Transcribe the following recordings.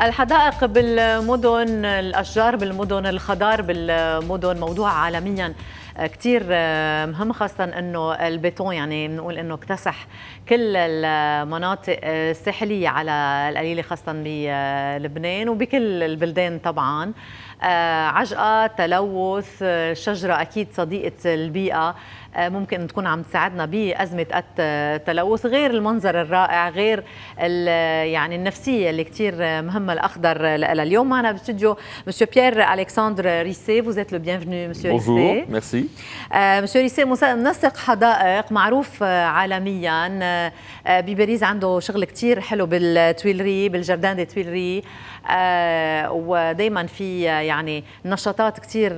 الحدائق بالمدن، الأشجار بالمدن، الخضار بالمدن موضوع عالميا كتير مهم، خاصة أنه البيتون يعني بنقول أنه اكتسح كل المناطق الساحلية على القليلة، خاصة بلبنان وبكل البلدان طبعا. عجقة، تلوث، شجرة أكيد صديقة البيئة ممكن تكون عم تساعدنا بأزمة التلوث، غير المنظر الرائع، غير يعني النفسية اللي كتير مهمة الأخضر لها. اليوم معنا باستوديو مسيو بيير ألكسندر ريسي. Vous êtes le bienvenu, Monsieur Bonjour, Rissé. merci. مسيو ريسي منسق حدائق معروف عالميا. بباريس عنده شغل كتير حلو بالتويلري، بالجاردان دي تويلري، ودايما في يعني نشاطات كتير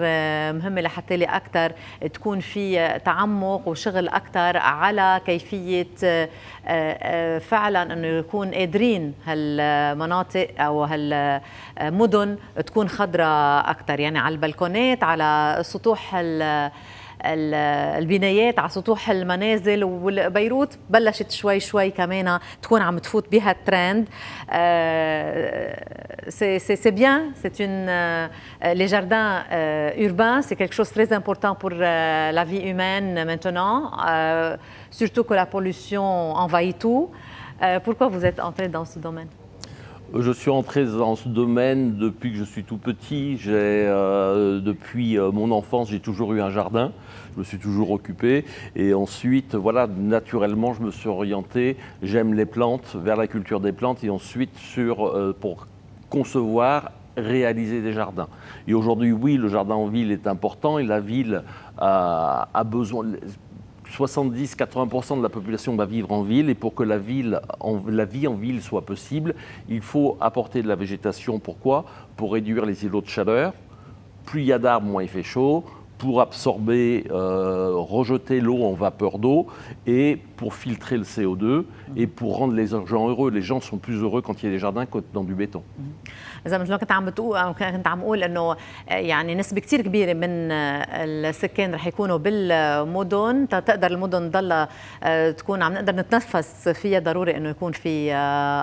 مهمة لحتى لي أكتر تكون في تعمق وشغل أكتر على كيفية فعلا أنه يكون قادرين هالمناطق أو هالمدن تكون خضراء أكتر، يعني على البلكونات، على سطوح البنايات، على سطوح المنازل. وبيروت بلشت شوي شوي كمان تكون عم تفوت بها الترند. c'est bien, c'est une les jardins urbains, c'est quelque chose de très important pour la vie humaine maintenant, surtout que la pollution envahit tout. Pourquoi vous êtes entré dans ce domaine? Je suis entré dans ce domaine depuis que je suis tout petit. Depuis mon enfance, j'ai toujours eu un jardin. Je me suis toujours occupé. Et ensuite, voilà, naturellement, je me suis orienté. J'aime les plantes, vers la culture des plantes. Et ensuite, pour concevoir, réaliser des jardins. Et aujourd'hui, oui, le jardin en ville est important. Et la ville a besoin... 70-80% de la population va vivre en ville, et pour que la vie en ville soit possible, il faut apporter de la végétation. Pourquoi? Pour réduire les îlots de chaleur. Plus il y a d'arbres, moins il fait chaud. Pour absorber, rejeter l'eau en vapeur d'eau, et pour filtrer le CO2, et pour rendre les gens heureux. Les gens sont plus heureux quand il y a des jardins que dans du béton. إذا مثل ما كنت عم بتقول أو كنت عم أقول إنه يعني نسبة كتير كبيرة من السكان رح يكونوا بالمدن، تقدر المدن تضل تكون عم نقدر نتنفس فيها، ضروري إنه يكون في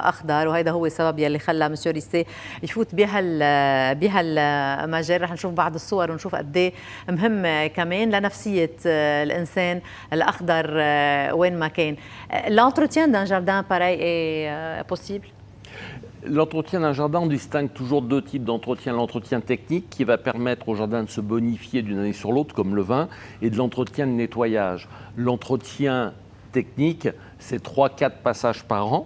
أخضر، وهذا هو السبب يلي خلى مسيو ريسي يفوت بهالمجال. رح نشوف بعض الصور ونشوف قد إيه مهم كمان لنفسية الإنسان الأخضر وين ما كان. L'entretien d'un jardin pareil est possible? L'entretien d'un jardin, on distingue toujours deux types d'entretien. L'entretien technique qui va permettre au jardin de se bonifier d'une année sur l'autre, comme le vin, et de l'entretien de nettoyage. L'entretien technique, c'est 3-4 passages par an.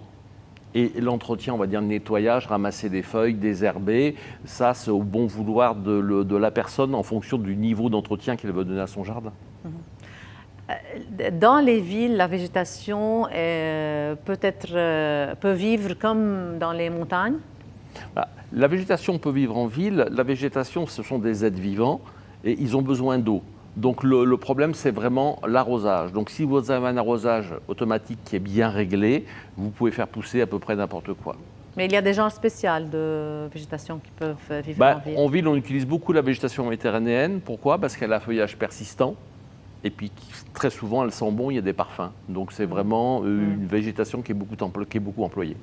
Et l'entretien, on va dire, de nettoyage, ramasser des feuilles, désherber, ça c'est au bon vouloir de la personne en fonction du niveau d'entretien qu'elle veut donner à son jardin. Dans les villes, la végétation peut vivre comme dans les montagnes? La végétation peut vivre en ville. La végétation, ce sont des êtres vivants et ils ont besoin d'eau. Donc le problème, c'est vraiment l'arrosage. Donc si vous avez un arrosage automatique qui est bien réglé, vous pouvez faire pousser à peu près n'importe quoi. Mais il y a des genres spéciaux de végétation qui peuvent vivre en ville. En ville, on utilise beaucoup la végétation méditerranéenne. Pourquoi? Parce qu'elle a un feuillage persistant. Et puis très souvent, elle sent bon, il y a des parfums. Donc c'est vraiment une végétation qui est beaucoup employée.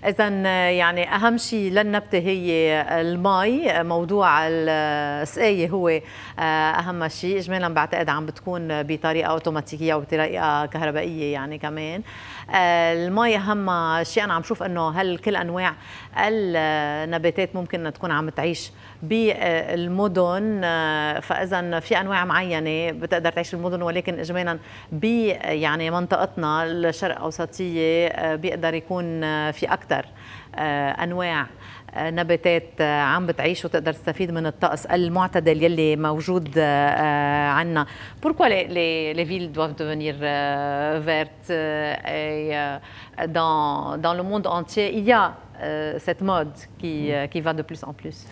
إذا يعني أهم شيء للنبتة هي المي، موضوع السقاية هو أهم شيء. إجمالا بعتقد عم بتكون بطريقة أوتوماتيكية وبطريقة كهربائية يعني كمان. المي أهم شيء. أنا عم شوف إنه هل كل أنواع النباتات ممكن تكون عم تعيش بالمدن، فإذا في أنواع معينة بتقدر تعيش بالمدن، ولكن إجمالا يعني منطقتنا الشرق أوسطية بيقدر يكون في أكثر أنواع نباتات عم بتعيش وتقدر تستفيد من الطقس المعتدل يلي موجود عنا. Pourquoi les villes doivent devenir vertes? Et dans le monde entier, il y a cette mode qui va de plus en plus.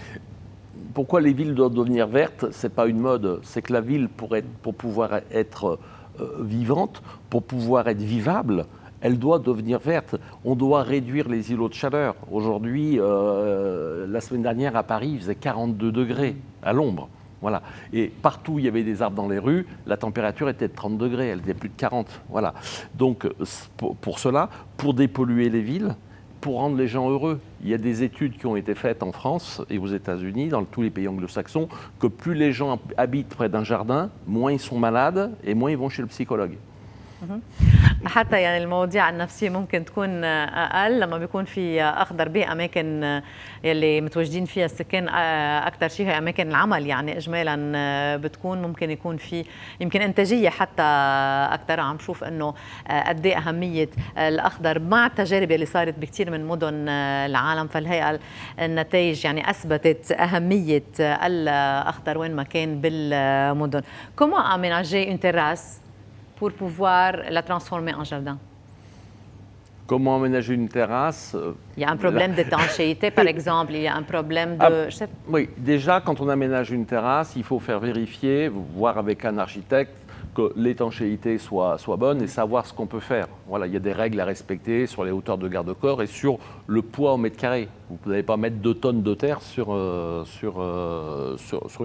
Pourquoi les villes doivent devenir vertes? Ce n'est pas une mode, c'est que la ville, pour pouvoir être vivante, pour pouvoir être vivable, elle doit devenir verte. On doit réduire les îlots de chaleur. Aujourd'hui, la semaine dernière à Paris, il faisait 42 degrés à l'ombre. Voilà. Et partout où il y avait des arbres dans les rues, la température était de 30 degrés, elle était plus de 40. Voilà. Donc pour cela, pour dépolluer les villes, pour rendre les gens heureux. Il y a des études qui ont été faites en France et aux États-Unis, dans tous les pays anglo-saxons, que plus les gens habitent près d'un jardin, moins ils sont malades et moins ils vont chez le psychologue. حتى يعني المواضيع النفسية ممكن تكون أقل لما بيكون في أخضر بأماكن يلي متواجدين فيها السكان. أكثر شيء هي أماكن العمل، يعني إجمالا بتكون ممكن يكون في يمكن إنتاجية حتى أكثر. عم شوف إنه قد إيه أهمية الأخضر مع التجارب اللي صارت بكثير من مدن العالم. فالهيئة النتائج يعني أثبتت أهمية الأخضر وين ما كان بالمدن. Comment aménager une terrasse pour pouvoir la transformer en jardin? Comment aménager une terrasse? Il y a un problème d'étanchéité, par exemple, il y a un problème de... Oui, déjà, quand on aménage une terrasse, il faut faire vérifier, voir avec un architecte que l'étanchéité soit bonne et savoir ce qu'on peut faire. Voilà, il y a des règles à respecter sur les hauteurs de garde-corps et sur le poids au mètre carré. Vous n'allez pas mettre 2 tonnes de terre sur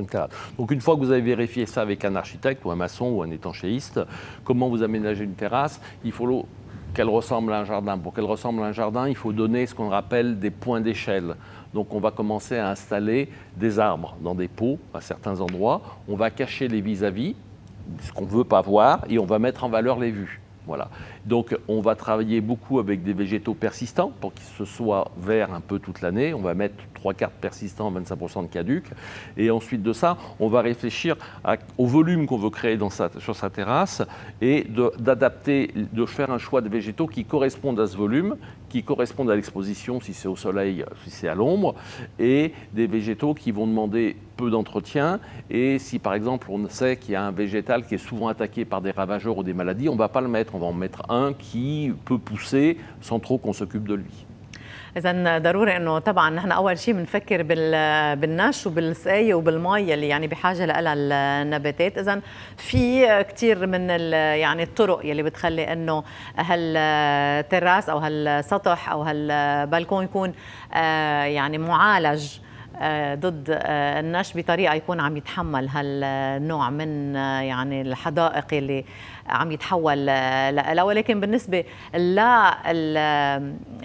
une terrasse. Donc une fois que vous avez vérifié ça avec un architecte ou un maçon ou un étanchéiste, comment vous aménagez une terrasse, il faut qu'elle ressemble à un jardin. Pour qu'elle ressemble à un jardin, il faut donner ce qu'on appelle des points d'échelle. Donc on va commencer à installer des arbres dans des pots à certains endroits. On va cacher les vis-à-vis, ce qu'on ne veut pas voir, et on va mettre en valeur les vues. Voilà. Donc on va travailler beaucoup avec des végétaux persistants pour qu'ils se soient verts un peu toute l'année. On va mettre 3/4 persistants, 25% de caducs. Et ensuite de ça, on va réfléchir au volume qu'on veut créer sur sa terrasse et d'adapter, de faire un choix de végétaux qui correspondent à ce volume, qui correspondent à l'exposition, si c'est au soleil, si c'est à l'ombre, et des végétaux qui vont demander peu d'entretien. Et si par exemple on sait qu'il y a un végétal qui est souvent attaqué par des ravageurs ou des maladies, on ne va pas le mettre, on va en mettre un qui peut pousser sans trop qu'on s'occupe de lui. إذا ضروري إنه طبعاً نحن أول شيء بنفكر بالنش وبالسقاية وبالمي اللي يعني بحاجة لها النباتات. إذا في كثير من يعني الطرق يلي بتخلي إنه هالتراس أو هالسطح أو هالبلكون يكون يعني معالج ضد النش بطريقة يكون عم يتحمل هالنوع من يعني الحدائق اللي عم يتحول لها. ولكن بالنسبة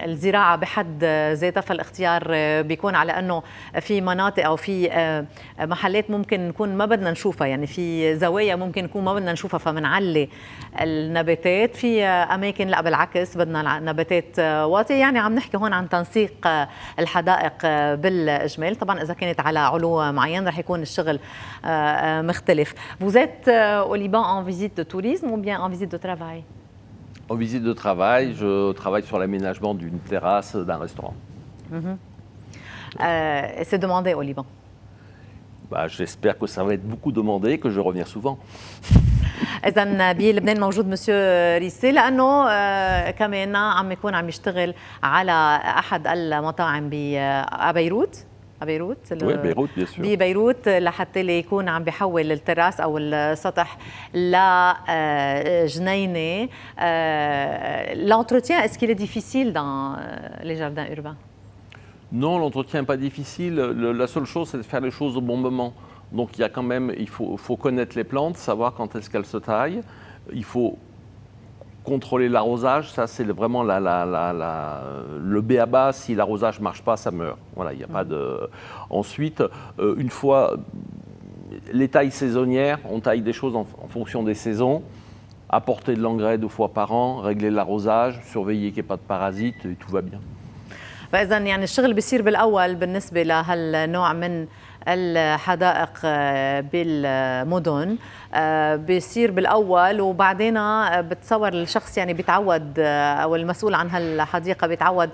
للزراعة بحد ذاتها فالاختيار بيكون على أنه في مناطق أو في محلات ممكن نكون ما بدنا نشوفها، يعني في زوايا ممكن نكون ما بدنا نشوفها فمنعلي النباتات. في أماكن لا بالعكس بدنا نباتات واطية. يعني عم نحكي هون عن تنسيق الحدائق بالإجمال. طبعا إذا كانت على علو معين رح يكون الشغل مختلف. Vous êtes au Liban en visite de tourisme ou bien en visite de travail? En visite de travail, je travaille sur l'aménagement d'une terrasse d'un restaurant. C'est demandé au Liban. Bah, j'espère que ça va être beaucoup demandé, que je reviens souvent. إذا بلبنان موجود مسيو ريسي لأنه كمان عم يكون عم يشتغل على أحد المطاعم ببيروت. بيروت Oui, Beyrouth, bien sûr. ببيروت لحتى يكون عم بيحول التراس او السطح لجنينه. L'entretien, est-ce qu'il est difficile dans les jardins urbains? Non, l'entretien n'est pas difficile. La seule chose, c'est de faire les choses au bon moment. Donc il y a quand même, il faut connaître les plantes, savoir quand est-ce qu'elles se taillent. Il faut contrôler l'arrosage, ça c'est vraiment le b.a.-ba. Si l'arrosage ne marche pas, ça meurt. Voilà, il n'y a pas de... Ensuite, une fois les tailles saisonnières, on taille des choses en fonction des saisons, apporter de l'engrais 2 fois par an, régler l'arrosage, surveiller qu'il n'y ait pas de parasites et tout va bien. فإذا يعني الشغل بيصير بالأول بالنسبة لهالنوع من الحدائق بالمدن بيصير بالأول، وبعدين بتصور الشخص يعني بيتعود أو المسؤول عن هالحديقة بيتعود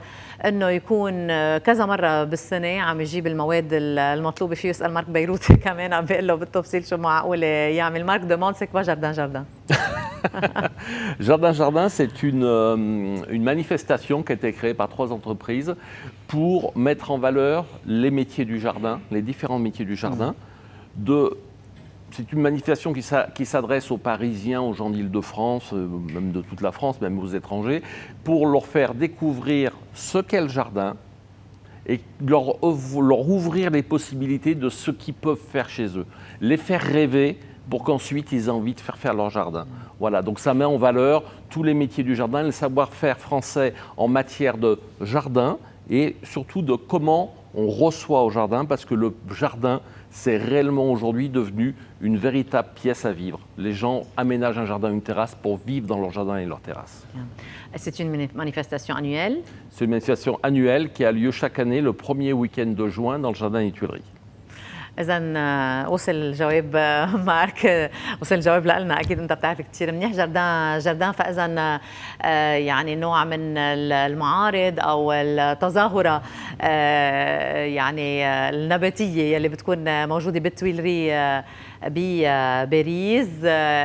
إنه يكون كذا مرة بالسنة عم يجيب المواد المطلوبة فيه. يسأل مارك بيروت كمان عم بيقول له بالتفصيل شو معقول يعمل. مارك demande c'est quoi jardin jardin. Jardin Jardin, c'est une manifestation qui a été créée par 3 entreprises pour mettre en valeur les métiers du jardin, les différents métiers du jardin. C'est une manifestation qui s'adresse aux Parisiens, aux gens d'Île-de-France, même de toute la France, même aux étrangers, pour leur faire découvrir ce qu'est le jardin et leur ouvrir les possibilités de ce qu'ils peuvent faire chez eux. Les faire rêver pour qu'ensuite ils aient envie de faire leur jardin. Voilà, donc ça met en valeur tous les métiers du jardin, le savoir-faire français en matière de jardin et surtout de comment on reçoit au jardin, parce que le jardin, c'est réellement aujourd'hui devenu une véritable pièce à vivre. Les gens aménagent un jardin, une terrasse pour vivre dans leur jardin et leur terrasse. C'est une manifestation annuelle? C'est une manifestation annuelle qui a lieu chaque année le premier week-end de juin dans le jardin des Tuileries. إذا وصل الجواب مارك، وصل الجواب لنا أكيد أنت بتعرف كثير منيح جردان فإذا يعني نوع من المعارض أو التظاهرة يعني النباتية يلي بتكون موجودة بالتويلري بباريس،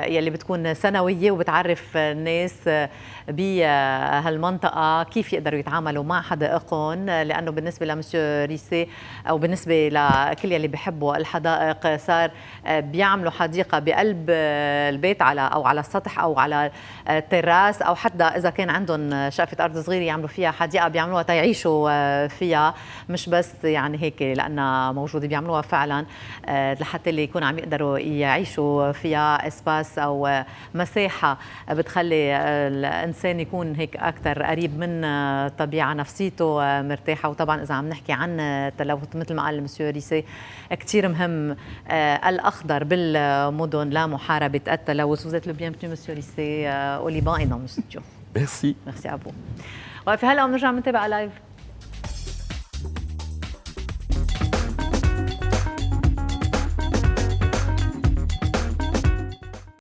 يلي بتكون سنوية وبتعرف الناس بهالمنطقة كيف يقدروا يتعاملوا مع حدائقهم، لأنه بالنسبة لمسيو ريسي أو بالنسبة لكل يلي بيحبوا الحدائق صار بيعملوا حديقة بقلب البيت على السطح أو على التراس، أو حتى إذا كان عندهم شقفة أرض صغيرة يعملوا فيها حديقة بيعملوها تيعيشوا فيها، مش بس يعني هيك لأنها موجودة، بيعملوها فعلا لحتى اللي يكونوا عم يقدروا يعيشوا فيها اسباس أو مساحة بتخلي الإنسان يكون هيك أكثر قريب من الطبيعة، نفسيته مرتاحة. وطبعا إذا عم نحكي عن التلوث مثل ما قال مسيو ريسي كثير مهم الأخضر بالمدن لمحاربة التلوث. Vous êtes le bienvenu Monsieur Rissé au Liban et dans le studio. Merci. Merci à vous. وفي هلا بنرجع بنتابع لايف.